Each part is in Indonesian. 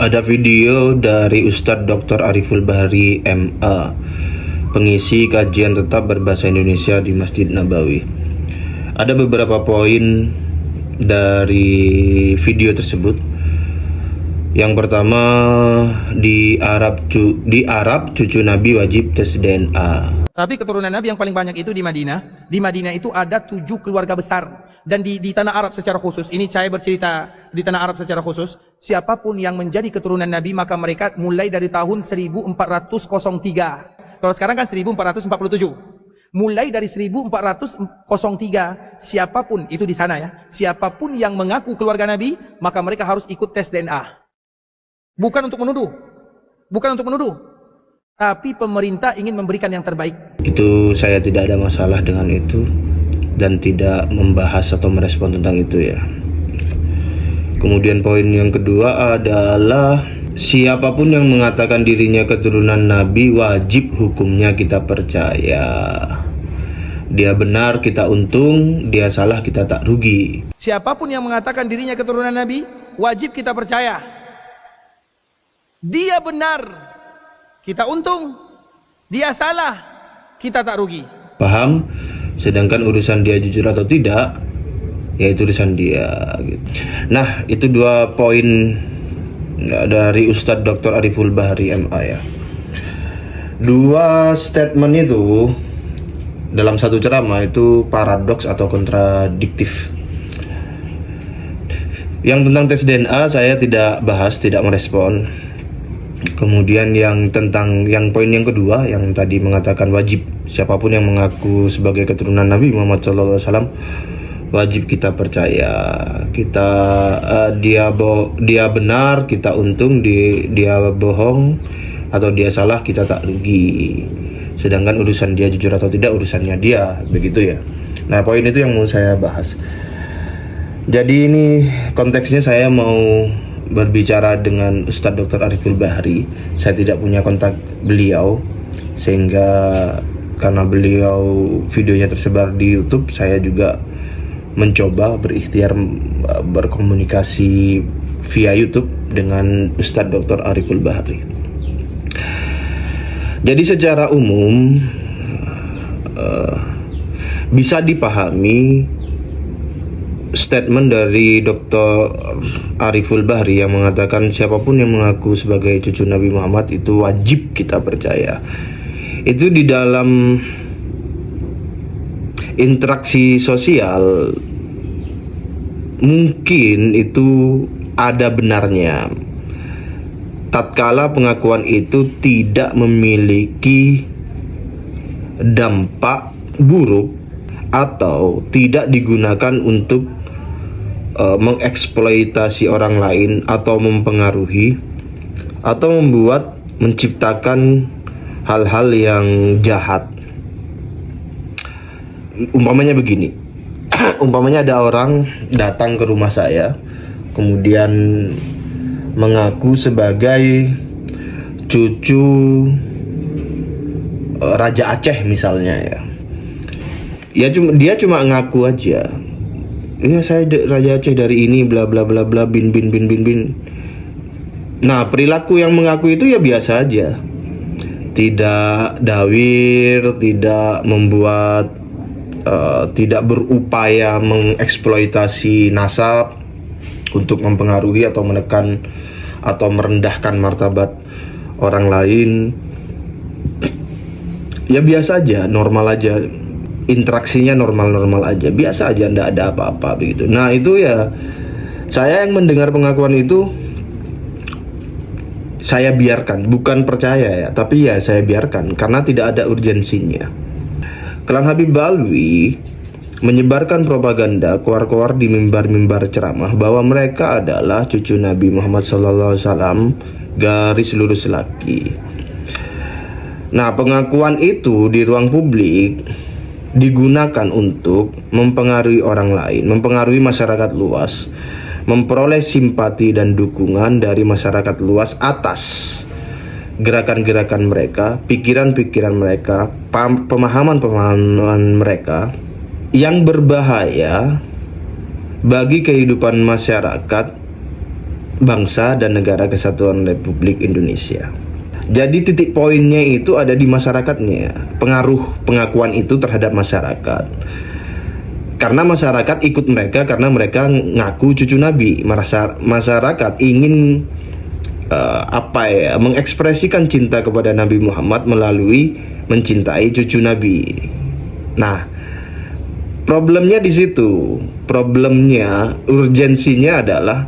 Ada video dari Ustadz Dr. Ariful Bahri MA, pengisi kajian tetap berbahasa Indonesia di Masjid Nabawi. Ada beberapa poin dari video tersebut. Yang pertama, di Arab cucu Nabi wajib tes DNA. Tapi keturunan Nabi yang paling banyak itu di Madinah. Di Madinah itu ada 7 keluarga besar. Dan di tanah Arab secara khusus, ini saya bercerita di tanah Arab secara khusus, siapapun yang menjadi keturunan Nabi, maka mereka mulai dari tahun 1403. Kalau sekarang kan 1447. Mulai dari 1403, siapapun itu di sana ya, siapapun yang mengaku keluarga Nabi, maka mereka harus ikut tes DNA. Bukan untuk menuduh, tapi pemerintah ingin memberikan yang terbaik. Itu saya tidak ada masalah dengan itu dan tidak membahas atau merespon tentang itu ya. Kemudian poin yang kedua adalah siapapun yang mengatakan dirinya keturunan Nabi wajib hukumnya kita percaya. Dia benar kita untung, dia salah kita tak rugi. Siapapun yang mengatakan dirinya keturunan Nabi wajib kita percaya. Dia benar kita untung, dia salah kita tak rugi. Paham? Sedangkan urusan dia jujur atau tidak, ya itu urusan dia gitu. Nah, itu 2 poin dari Ustadz Dr. Ariful Bahri MA ya. 2 statement itu dalam satu ceramah itu paradoks atau kontradiktif. Yang tentang tes DNA saya tidak bahas, tidak merespon. Kemudian yang poin yang kedua yang tadi mengatakan wajib siapapun yang mengaku sebagai keturunan Nabi Muhammad SAW wajib kita percaya. Dia benar kita untung, dia bohong atau dia salah kita tak rugi. Sedangkan urusan dia jujur atau tidak urusannya dia, begitu ya. Nah, poin itu yang mau saya bahas. Jadi ini konteksnya saya mau berbicara dengan Ustadz Dr. Ariful Bahri. Saya tidak punya kontak beliau, sehingga karena beliau videonya tersebar di YouTube, saya juga mencoba berikhtiar berkomunikasi via YouTube dengan Ustadz Dr. Ariful Bahri. Jadi secara umum bisa dipahami statement dari Dr. Ariful Bahri yang mengatakan siapapun yang mengaku sebagai cucu Nabi Muhammad itu wajib kita percaya. Itu di dalam interaksi sosial mungkin itu ada benarnya tatkala pengakuan itu tidak memiliki dampak buruk atau tidak digunakan untuk mengeksploitasi orang lain atau mempengaruhi atau menciptakan hal-hal yang jahat. Umpamanya begini, umpamanya ada orang datang ke rumah saya kemudian mengaku sebagai cucu Raja Aceh misalnya ya. Dia cuma ngaku aja. Iya, saya Raja Aceh dari ini bla bla bla bla bin. Nah, perilaku yang mengaku itu ya biasa aja. Tidak dawir, tidak membuat tidak berupaya mengeksploitasi nasab untuk mempengaruhi atau menekan atau merendahkan martabat orang lain. Ya biasa aja, normal aja. Interaksinya normal-normal aja, biasa aja, ndak ada apa-apa begitu. Nah itu ya, saya yang mendengar pengakuan itu saya biarkan, bukan percaya ya, tapi ya saya biarkan karena tidak ada urgensinya. Klan Habib Alwi menyebarkan propaganda keluar-keluar di mimbar-mimbar ceramah bahwa mereka adalah cucu Nabi Muhammad SAW garis lurus laki. Nah, pengakuan itu di ruang publik digunakan untuk mempengaruhi orang lain, mempengaruhi masyarakat luas, memperoleh simpati dan dukungan dari masyarakat luas atas gerakan-gerakan mereka, pikiran-pikiran mereka, pemahaman-pemahaman mereka yang berbahaya bagi kehidupan masyarakat bangsa dan negara kesatuan Republik Indonesia. Jadi titik poinnya itu ada di masyarakatnya. Pengaruh pengakuan itu terhadap masyarakat. Karena masyarakat ikut mereka karena mereka ngaku cucu Nabi. Masyarakat ingin mengekspresikan cinta kepada Nabi Muhammad melalui mencintai cucu Nabi. Nah, problemnya di situ. Problemnya, urgensinya adalah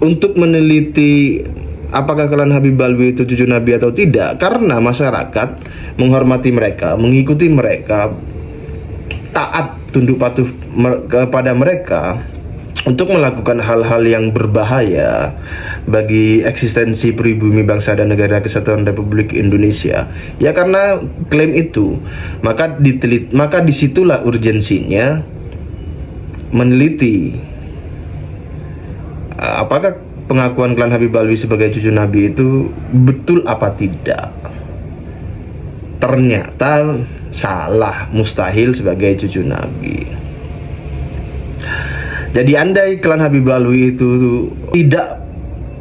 untuk meneliti apakah klan Habib Alwi itu cucu Nabi atau tidak, karena masyarakat menghormati mereka, mengikuti mereka, taat, tunduk patuh kepada mereka untuk melakukan hal-hal yang berbahaya bagi eksistensi pribumi bangsa dan negara kesatuan Republik Indonesia. Ya karena klaim itu, maka disitulah urgensinya meneliti apakah pengakuan klan Habib Alwi sebagai cucu Nabi itu betul apa tidak. Ternyata salah, mustahil sebagai cucu Nabi. Jadi andai klan Habib Alwi itu tidak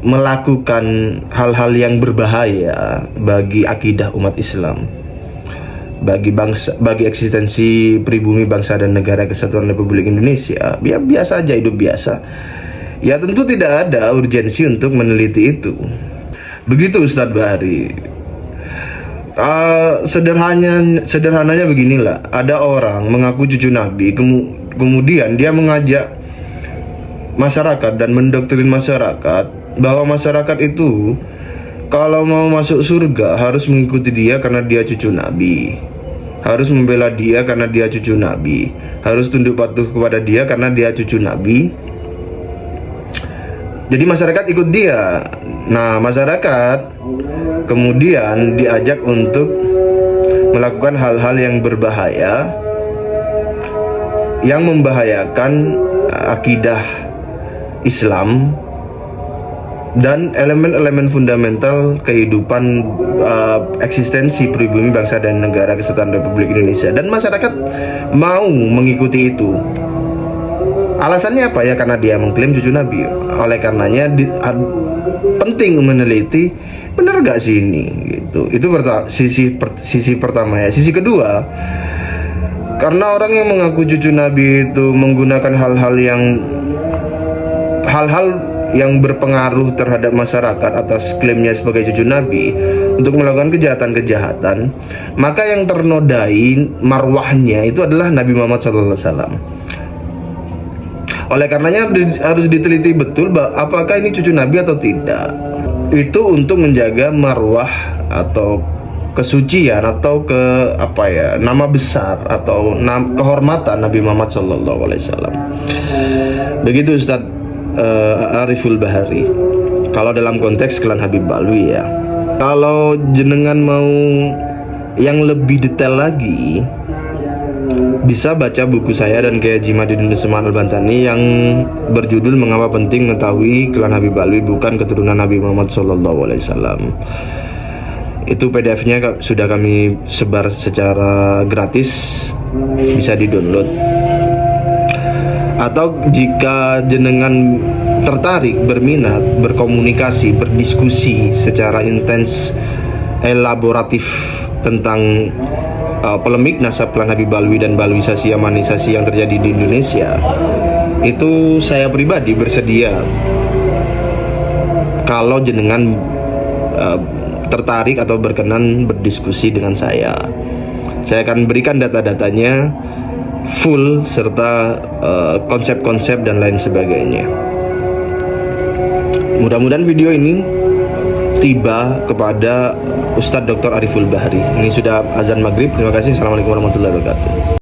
melakukan hal-hal yang berbahaya bagi akidah umat Islam, bagi eksistensi pribumi bangsa dan negara kesatuan Republik Indonesia, ya biasa aja, hidup biasa, ya tentu tidak ada urgensi untuk meneliti itu. Begitu Ustadz Bahari. Sederhananya beginilah, ada orang mengaku cucu Nabi, kemudian dia mengajak masyarakat dan mendoktrin masyarakat bahwa masyarakat itu kalau mau masuk surga harus mengikuti dia karena dia cucu Nabi, harus membela dia karena dia cucu Nabi, harus tunduk patuh kepada dia karena dia cucu Nabi. Jadi masyarakat ikut dia. Nah, masyarakat kemudian diajak untuk melakukan hal-hal yang berbahaya, yang membahayakan akidah Islam dan elemen-elemen fundamental kehidupan eksistensi pribumi bangsa dan negara kesatuan Republik Indonesia, dan masyarakat mau mengikuti itu. Alasannya apa? Ya karena dia mengklaim cucu Nabi. Oleh karenanya penting meneliti benar gak sih ini gitu. Itu sisi pertama ya. Sisi kedua, karena orang yang mengaku cucu Nabi itu menggunakan hal-hal yang berpengaruh terhadap masyarakat atas klaimnya sebagai cucu Nabi untuk melakukan kejahatan-kejahatan, maka yang ternodai marwahnya itu adalah Nabi Muhammad SAW. Oleh karenanya harus diteliti betul apakah ini cucu Nabi atau tidak. Itu untuk menjaga marwah atau kesucian atau nama besar atau kehormatan Nabi Muhammad SAW. Begitu Ustadz Ariful Bahari. Kalau dalam konteks klan Habib Alwi ya. Kalau jenengan mau yang lebih detail lagi, bisa baca buku saya dan Kiai Haji Madidin Usman Al-Bantani yang berjudul Mengapa Penting Mengetahui Klan Habib Alwi Bukan Keturunan Nabi Muhammad SAW. Itu PDF-nya sudah kami sebar secara gratis, bisa di-download. Atau jika jenengan tertarik, berminat, berkomunikasi, berdiskusi secara intens, elaboratif tentang polemik nasab klan Habib Alwi dan balwisasi yamanisasi yang terjadi di Indonesia, itu saya pribadi bersedia kalau jenengan tertarik atau berkenan berdiskusi dengan saya. Saya akan berikan data-datanya full serta konsep-konsep dan lain sebagainya. Mudah-mudahan video ini tiba kepada Ustadz Dr. Ariful Bahari. Ini sudah azan maghrib. Terima kasih. Assalamualaikum warahmatullahi wabarakatuh.